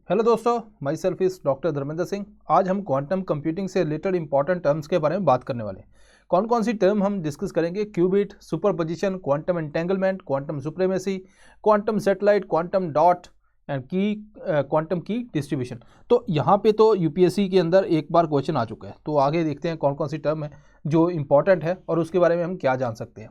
Hello दोस्तों, my self is doctor Dharmendra Singh. आज हम क्वांटम कंप्यूटिंग से रिलेटेड इंपॉर्टेंट टर्म्स के बारे में बात करने वाले हैं। कौन कौन सी टर्म हम डिस्कस करेंगे? Qubit, superposition, quantum entanglement, quantum supremacy, quantum satellite, quantum dot and की क्वांटम की डिस्ट्रीब्यूशन। तो यहाँ पे तो यूपीएससी के अंदर एक बार क्वेश्चन आ चुका है, तो आगे देखते हैं कौन कौन सी टर्म है जो इंपॉर्टेंट है और उसके बारे में हम क्या जान सकते हैं।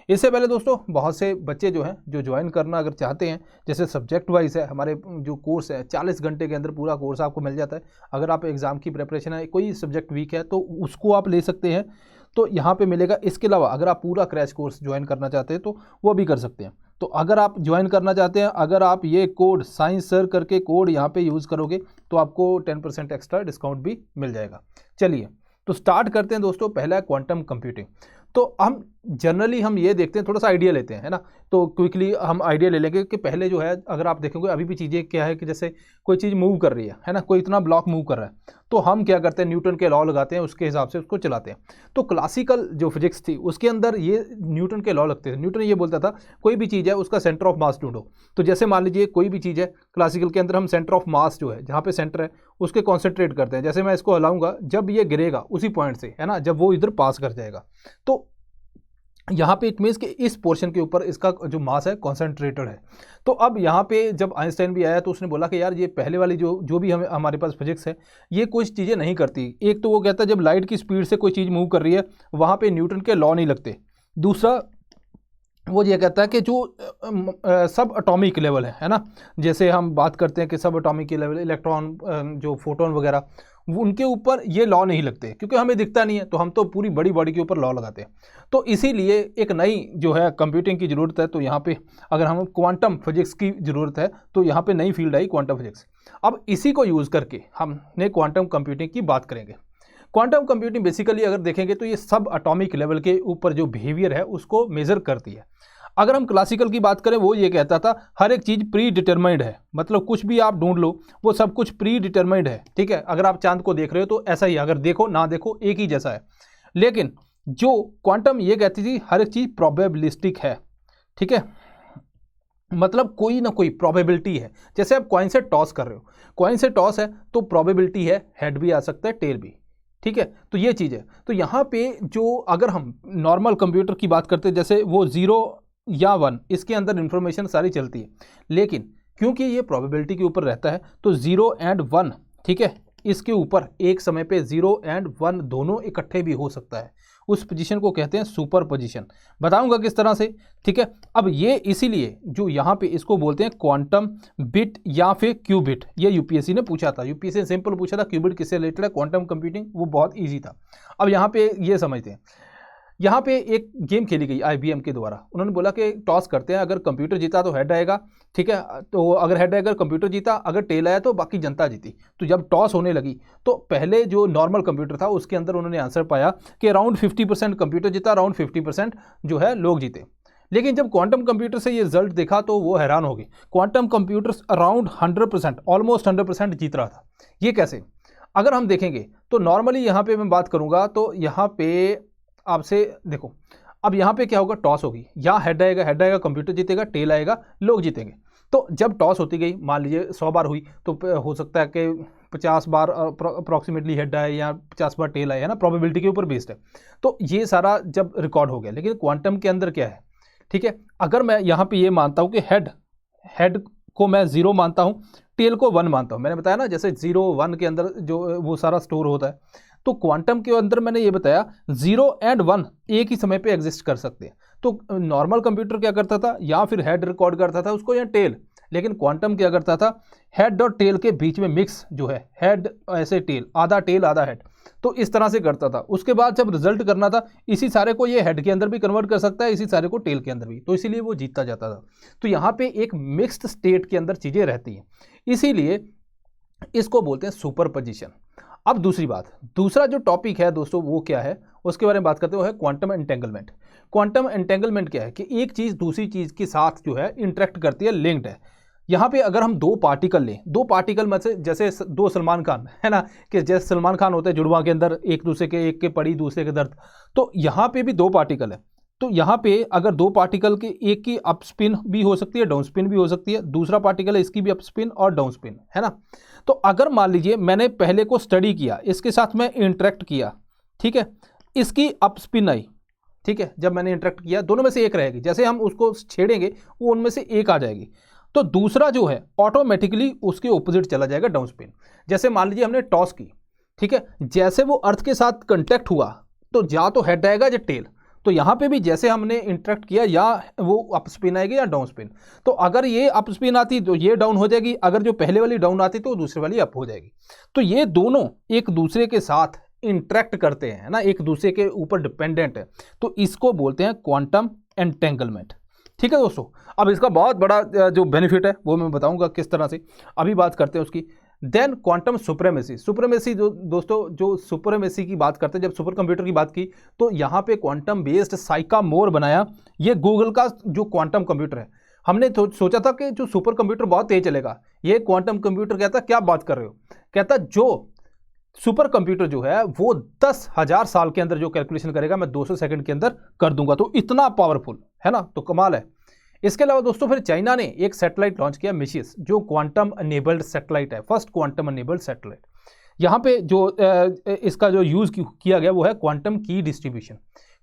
इससे पहले दोस्तों, बहुत से बच्चे जो हैं जो ज्वाइन करना अगर चाहते हैं, जैसे सब्जेक्ट वाइज है, हमारे जो कोर्स है 40 घंटे के अंदर पूरा कोर्स आपको मिल जाता है। अगर आप एग्ज़ाम की प्रिपरेशन है, कोई सब्जेक्ट वीक है तो उसको आप ले सकते हैं, तो यहाँ पे मिलेगा। इसके अलावा अगर आप पूरा क्रैश कोर्स ज्वाइन करना चाहते हैं तो वो भी कर सकते हैं। तो अगर आप ज्वाइन करना चाहते हैं, अगर आप ये कोड साइंस सर करके कोड यहाँ पे यूज़ करोगे तो आपको 10% एक्स्ट्रा डिस्काउंट भी मिल जाएगा। चलिए तो स्टार्ट करते हैं दोस्तों। पहला है क्वांटम कंप्यूटिंग। तो हम जनरली हम ये देखते हैं, थोड़ा सा आइडिया लेते हैं, है ना। तो क्विकली हम आइडिया ले लेंगे कि पहले जो है, अगर आप देखेंगे अभी भी चीज़ें क्या है कि जैसे कोई चीज़ मूव कर रही है ना, कोई इतना ब्लॉक मूव कर रहा है, तो हम क्या करते हैं, न्यूटन के लॉ लगाते हैं, उसके हिसाब से उसको चलाते हैं। तो क्लासिकल जो फिजिक्स थी उसके अंदर ये न्यूटन के लॉ लगते थे। न्यूटन ये बोलता था कोई भी चीज़ है उसका सेंटर ऑफ मास ढूंढो। तो जैसे मान लीजिए कोई भी चीज़ है, क्लासिकल के अंदर हम सेंटर ऑफ मास जो है, जहाँ पे सेंटर है उसके कॉन्सेंट्रेट करते हैं। जैसे मैं इसको हिलाऊंगा, जब ये गिरेगा उसी पॉइंट से, है ना, जब वो इधर पास कर जाएगा, तो यहाँ पे इट मीन्स कि इस पोर्शन के ऊपर इसका जो मास है कॉन्सेंट्रेटेड है। तो अब यहाँ पे जब आइंस्टाइन भी आया तो उसने बोला कि यार ये पहले वाली जो भी हमारे पास फिजिक्स है, ये कुछ चीज़ें नहीं करती। एक तो वो कहता है जब लाइट की स्पीड से कोई चीज़ मूव कर रही है वहाँ पे न्यूटन के लॉ नहीं लगते। दूसरा वो ये कहता है कि जो सब एटॉमिक लेवल है ना, जैसे हम बात करते हैं कि सब एटॉमिक लेवल, इलेक्ट्रॉन, जो फोटोन वगैरह, उनके ऊपर ये लॉ नहीं लगते, क्योंकि हमें दिखता नहीं है, तो हम तो पूरी बड़ी बॉडी के ऊपर लॉ लगाते हैं। तो इसीलिए एक नई जो है कंप्यूटिंग की ज़रूरत है। तो यहाँ पे अगर हम क्वांटम फिजिक्स की ज़रूरत है तो यहाँ पे नई फील्ड आई क्वांटम फिजिक्स। अब इसी को यूज़ करके हमने क्वांटम कंप्यूटिंग की बात करेंगे। क्वांटम कंप्यूटिंग बेसिकली अगर देखेंगे तो ये सब एटॉमिक लेवल के ऊपर जो बिहेवियर है उसको मेज़र करती है। अगर हम क्लासिकल की बात करें, वो ये कहता था हर एक चीज़ प्री डिटरमाइंड है, मतलब कुछ भी आप ढूंढ लो वो सब कुछ प्री डिटरमाइंड है। ठीक है, अगर आप चांद को देख रहे हो तो ऐसा ही, अगर देखो ना देखो एक ही जैसा है। लेकिन जो क्वांटम ये कहती थी हर एक चीज़ प्रोबेबिलिस्टिक है। ठीक है, मतलब कोई ना कोई प्रोबेबिलिटी है। जैसे आप कॉइन से टॉस कर रहे हो, कॉइन से टॉस है तो प्रोबेबिलिटी है हेड भी आ सकता है, टेल भी। ठीक है, तो ये चीज़ है। तो यहाँ पे जो अगर हम नॉर्मल कंप्यूटर की बात करते हैं, जैसे वो 0 या 1, इसके अंदर इंफॉर्मेशन सारी चलती है, लेकिन क्योंकि ये प्रोबेबिलिटी के ऊपर रहता है तो 0 एंड 1, ठीक है, इसके ऊपर एक समय पे 0 एंड 1 दोनों इकट्ठे भी हो सकता है। उस पोजीशन को कहते हैं सुपर पोजीशन। बताऊंगा किस तरह से। ठीक है, अब ये इसीलिए जो यहाँ पे इसको बोलते हैं क्वांटम बिट या फिर क्यूबिट। ये यूपीएससी ने पूछा था, यूपीएससी ने सिंपल पूछा था क्यूबिट किससे रिलेटेड है, क्वांटम कंप्यूटिंग, वो बहुत ईजी था। अब यहाँ पे ये समझते हैं, यहाँ पे एक गेम खेली गई आईबीएम के द्वारा। उन्होंने बोला कि टॉस करते हैं, अगर कंप्यूटर जीता तो हेड आएगा, ठीक है, तो अगर हेड आएगा कंप्यूटर जीता, अगर टेल आया तो बाकी जनता जीती। तो जब टॉस होने लगी तो पहले जो नॉर्मल कंप्यूटर था उसके अंदर उन्होंने आंसर पाया कि अराउंड 50% कंप्यूटर जीता, अराउंड 50% जो है लोग जीते। लेकिन जब क्वांटम कंप्यूटर से ये रिजल्ट देखा तो वो हैरान हो गए। क्वांटम कंप्यूटर अराउंड 100%, ऑलमोस्ट 100% जीत रहा था। ये कैसे? अगर हम देखेंगे तो नॉर्मली यहाँ पे मैं बात करूँगा तो यहाँ पे आपसे देखो, अब यहाँ पे क्या होगा, टॉस होगी, या हेड आएगा कंप्यूटर जीतेगा, टेल आएगा लोग जीतेंगे। तो जब टॉस होती गई, मान लीजिए 100 बार हुई, तो हो सकता है कि 50 बार अप्रॉक्सीमेटली हेड आए या 50 बार टेल आए, है ना, प्रोबेबिलिटी के ऊपर बेस्ड है। तो ये सारा जब रिकॉर्ड हो गया। लेकिन क्वांटम के अंदर क्या है, ठीक है, अगर मैं यहाँ पे ये मानता हूँ कि हेड को मैं 0 मानता हूँ, टेल को 1 मानता हूँ। मैंने बताया ना, जैसे 0 1 के अंदर जो वो सारा स्टोर होता है, तो क्वांटम के अंदर मैंने ये बताया 0 एंड 1 एक ही समय पे एग्जिस्ट कर सकते हैं। तो नॉर्मल कंप्यूटर क्या करता था, या फिर हेड रिकॉर्ड करता था उसको, या टेल। लेकिन क्वांटम क्या करता था, हेड और टेल के बीच में मिक्स जो है, हेड ऐसे टेल, आधा टेल आधा हेड, तो इस तरह से करता था। उसके बाद जब रिजल्ट करना था, इसी सारे को ये हेड के अंदर भी कन्वर्ट कर सकता है, इसी सारे को टेल के अंदर भी, तो इसीलिए वो जीतता जाता था। तो यहाँ पे एक मिक्स्ड स्टेट के अंदर चीज़ें रहती हैं, इसीलिए इसको बोलते हैं सुपर पोजिशन। अब दूसरी बात, दूसरा जो टॉपिक है दोस्तों वो क्या है, उसके बारे में बात करते हैं, क्वांटम एंटेंगलमेंट। क्वांटम एंटेंगलमेंट क्या है कि एक चीज़ दूसरी चीज़ के साथ जो है इंटरेक्ट करती है, लिंक्ड है। यहाँ पे अगर हम 2 पार्टिकल लें, 2 पार्टिकल में से जैसे 2 सलमान खान, है ना, कि जैसे सलमान खान होते हैं जुड़वा के अंदर, एक दूसरे के, एक के पड़ी दूसरे के दर्द, तो यहाँ पे भी 2 पार्टिकल है। तो यहाँ पे अगर दो पार्टिकल के एक की अप स्पिन भी हो सकती है, डाउन स्पिन भी हो सकती है, दूसरा पार्टिकल है इसकी भी अप स्पिन और डाउन स्पिन, है ना। तो अगर मान लीजिए मैंने पहले को स्टडी किया, इसके साथ मैं इंटरेक्ट किया, ठीक है, इसकी अप स्पिन आई, ठीक है, जब मैंने इंटरेक्ट किया दोनों में से एक रहेगी, जैसे हम उसको छेड़ेंगे वो उनमें से एक आ जाएगी, तो दूसरा जो है ऑटोमेटिकली उसके ऑपोजिट चला जाएगा, डाउन स्पिन। जैसे मान लीजिए हमने टॉस की, ठीक है, जैसे वो अर्थ के साथ कंटेक्ट हुआ तो या तो हेड आएगा या टेल, तो यहाँ पे भी जैसे हमने इंटरेक्ट किया या वो अप स्पिन आएगी या डाउन स्पिन। तो अगर ये अप स्पिन आती तो ये डाउन हो जाएगी, अगर जो पहले वाली डाउन आती तो दूसरे वाली अप हो जाएगी। तो ये दोनों एक दूसरे के साथ इंटरेक्ट करते हैं ना, एक दूसरे के ऊपर डिपेंडेंट है, तो इसको बोलते हैं क्वांटम एंटेंगलमेंट। ठीक है दोस्तों, अब इसका बहुत बड़ा जो बेनिफिट है वो मैं बताऊंगा किस तरह से, अभी बात करते हैं उसकी। Then quantum supremacy. सुप्रेमेसी जो दोस्तों, जो सुप्रेमेसी की बात करते हैं, जब सुपर कंप्यूटर की बात की तो यहाँ पे क्वांटम बेस्ड साइकामोर बनाया। ये गूगल का जो क्वांटम कंप्यूटर है, हमने सोचा था कि जो सुपर कंप्यूटर बहुत तेज चलेगा, ये क्वांटम कंप्यूटर कहता क्या बात कर रहे हो, कहता जो सुपर कंप्यूटर जो है वो 10,000 साल के अंदर जो कैलकुलेशन करेगा मैं 200 सेकंड के अंदर कर दूंगा, तो इतना पावरफुल है ना, तो कमाल है। इसके अलावा दोस्तों फिर चाइना ने एक सैटेलाइट लॉन्च किया, मिशिस, जो क्वांटम अनेबल्ड सैटेलाइट है, फर्स्ट क्वांटम अनेबल्ड सैटेलाइट। यहाँ पे जो इसका जो यूज़ किया गया वो है क्वांटम की डिस्ट्रीब्यूशन।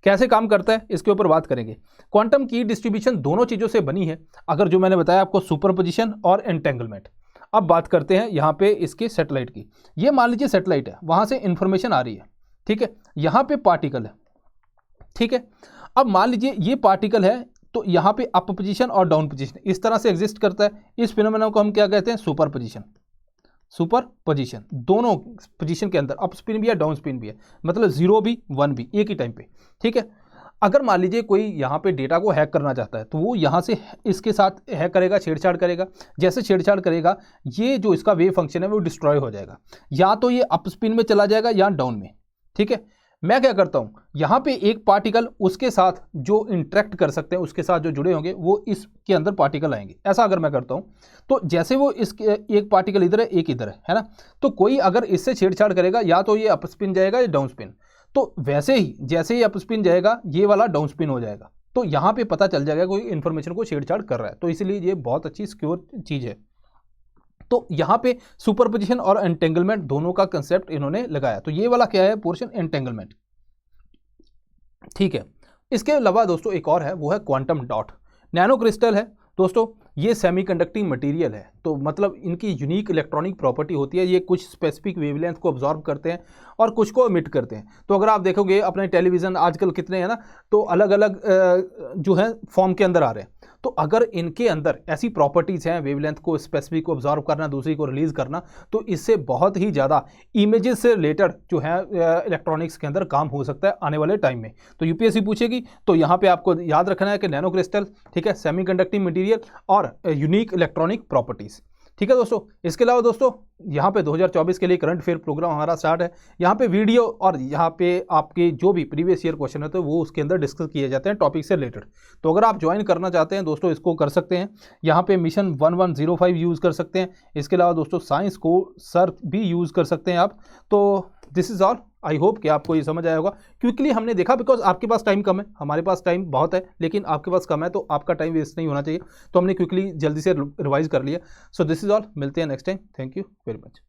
कैसे काम करता है इसके ऊपर बात करेंगे। क्वांटम की डिस्ट्रीब्यूशन दोनों चीज़ों से बनी है, अगर जो मैंने बताया आपको सुपरपोजिशन और एंटेंगलमेंट। अब बात करते हैं यहाँ पे इसके सैटेलाइट की। ये मान लीजिए सैटेलाइट है, वहाँ से इंफॉर्मेशन आ रही है, ठीक है, यहाँ पे पार्टिकल है, ठीक है। अब मान लीजिए ये पार्टिकल है, तो यहाँ पे अप पोजीशन और डाउन पोजीशन इस तरह से एग्जिस्ट करता है। इस फिनोमेना को हम क्या कहते हैं, सुपर पोजीशन। सुपर पोजीशन दोनों पोजीशन के अंदर अप स्पिन भी है, डाउन स्पिन भी है, मतलब 0 भी 1 भी एक ही टाइम पे, ठीक है। अगर मान लीजिए कोई यहाँ पे डेटा को हैक करना चाहता है तो वो यहाँ से इसके साथ हैक करेगा, छेड़छाड़ करेगा। जैसे छेड़छाड़ करेगा ये जो इसका वेव फंक्शन है वो डिस्ट्रॉय हो जाएगा, या तो ये अप स्पिन में चला जाएगा या डाउन में, ठीक है। मैं क्या करता हूँ, यहाँ पे एक पार्टिकल उसके साथ जो इंटरेक्ट कर सकते हैं, उसके साथ जो जुड़े होंगे वो इसके अंदर पार्टिकल आएंगे। ऐसा अगर मैं करता हूँ तो जैसे वो इसके एक पार्टिकल इधर है, एक इधर है ना, तो कोई अगर इससे छेड़छाड़ करेगा या तो ये अप स्पिन जाएगा या डाउन स्पिन, तो वैसे ही जैसे ही अप स्पिन जाएगा ये वाला डाउन स्पिन हो जाएगा। तो यहाँ पे पता चल जाएगा कोई इन्फॉर्मेशन को छेड़छाड़ कर रहा है, तो इसलिए ये बहुत अच्छी सिक्योर चीज़ है। तो यहाँ पे सुपरपोजिशन और एंटेंगलमेंट दोनों का कंसेप्ट इन्होंने लगाया। तो ये वाला क्या है पोर्शन, एंटेंगलमेंट, ठीक है। इसके अलावा दोस्तों एक और है, वो है क्वांटम डॉट। नैनो क्रिस्टल है दोस्तों, ये सेमीकंडक्टिंग मटेरियल है, तो मतलब इनकी यूनिक इलेक्ट्रॉनिक प्रॉपर्टी होती है, ये कुछ स्पेसिफिक वेवलेंथ को अब्जॉर्ब करते हैं और कुछ को एमिट करते हैं। तो अगर आप देखोगे अपने टेलीविज़न आजकल कितने हैं ना, तो अलग अलग जो है फॉर्म के अंदर आ रहे हैं, तो अगर इनके अंदर ऐसी प्रॉपर्टीज़ हैं, वेवलेंथ को स्पेसिफिक को अब्जॉर्ब करना, दूसरी को रिलीज़ करना, तो इससे बहुत ही ज़्यादा इमेजेस से रिलेटेड जो है इलेक्ट्रॉनिक्स के अंदर काम हो सकता है आने वाले टाइम में। तो यूपीएससी पूछेगी तो यहाँ पे आपको याद रखना है कि नैनो क्रिस्टल, ठीक है, सेमीकंडक्टिंग मटेरियल और यूनिक इलेक्ट्रॉनिक प्रॉपर्टीज़, ठीक है दोस्तों। इसके अलावा दोस्तों यहाँ पे 2024 के लिए करंट अफेयर प्रोग्राम हमारा स्टार्ट है। यहाँ पे वीडियो और यहाँ पे आपके जो भी प्रीवियस ईयर क्वेश्चन है तो वो उसके अंदर डिस्कस किए जाते हैं टॉपिक से रिलेटेड। तो अगर आप ज्वाइन करना चाहते हैं दोस्तों इसको कर सकते हैं, यहाँ पे मिशन 1105 यूज़ कर सकते हैं। इसके अलावा दोस्तों साइंस को सर भी यूज़ कर सकते हैं आप। तो this is all, I hope कि आपको ये समझ आया होगा। क्विकली हमने देखा, बिकॉज आपके पास टाइम कम है, हमारे पास टाइम बहुत है, लेकिन आपके पास कम है, तो आपका टाइम वेस्ट नहीं होना चाहिए, तो हमने क्विकली जल्दी से रिवाइज कर लिया। सो दिस इज़ ऑल, मिलते हैं next time. Thank you very much.